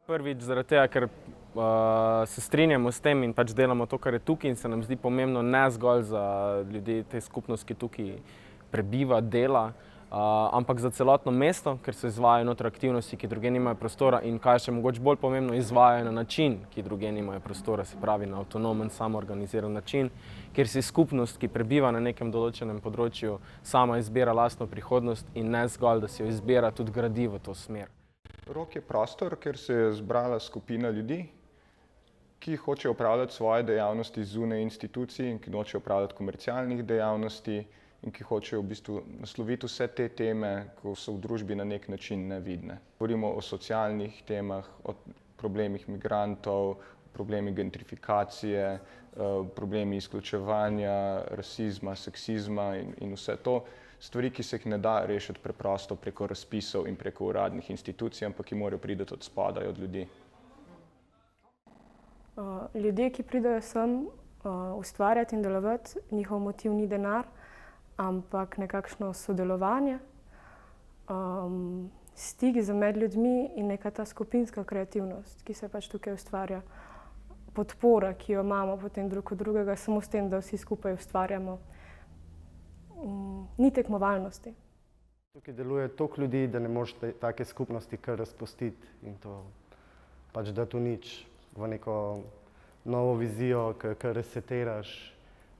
Prvič zaradi tega, ker se strinjamo s tem in pač delamo to, kar je tukaj, in se nam zdi pomembno ne zgolj za ljudi te skupnosti, ki tukaj prebiva, dela, ampak za celotno mesto, ker se izvajajo noter aktivnosti, ki drugje nimajo prostora, in kaj je še mogoče bolj pomembno, izvajajo na način, ki drugje nimajo prostora, se pravi na avtonomen, samoorganiziran način, kjer si skupnost, ki prebiva na nekem določenem področju, sama izbira lastno prihodnost in ne zgolj, da si jo izbira, tudi gradi v to smer. Rok je prostor, kjer se je zbrala skupina ljudi, ki hočejo opravljati svoje dejavnosti zunaj institucij in ki nočejo opravljati komercialnih dejavnosti in ki hočejo v bistvu nasloviti vse te teme, ko so v družbi na nek način nevidne. Govorimo o socialnih temah, o problemih migrantov, problemi gentrifikacije, problemi izključevanja, rasizma, seksizma in vse to. Stvari, ki se jih ne da rešiti preprosto preko razpisov in preko uradnih institucij, ampak ki morajo priti od spodaj, od ljudi. Ljudje, ki pridejo sem ustvarjati in delovati, njihov motiv ni denar, ampak nekakšno sodelovanje, stik med ljudmi in neka ta skupinska kreativnost, ki se pač tukaj ustvarja. Podpora, ki jo imamo potem drug od drugega, samo s tem, da vsi skupaj ustvarjamo. Ni tekmovalnosti. Tukaj deluje toliko ljudi, da ne moreš take skupnosti kar razpustiti in to pač dati v nič, v neko novo vizijo, kar resetiraš,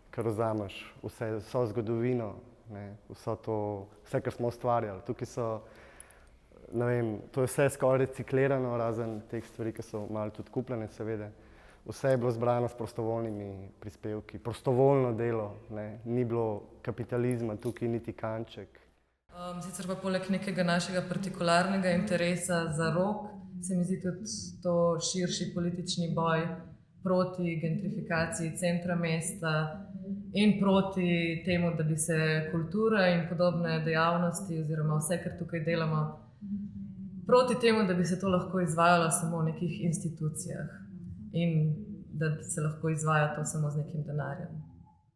kar vzameš vso zgodovino, vse, kar smo ustvarjali. Tukaj so, ne vem, to je vse skoraj reciklirano, razen teh stvari, ki so malo tudi kupljene, seveda. Vse je bilo zbrano s prostovoljnimi prispevki, prostovoljno delo, ni bilo kapitalizma tukaj niti kanček. Sicer pa poleg nekega našega partikularnega interesa za Rog, se mi zdi tudi to širši politični boj proti gentrifikaciji centra mesta in proti temu, da bi se kultura in podobne dejavnosti oziroma vse, kar tukaj delamo, proti temu, da bi se to lahko izvajalo samo v nekih institucijah in da se lahko izvaja to samo z nekim denarjem.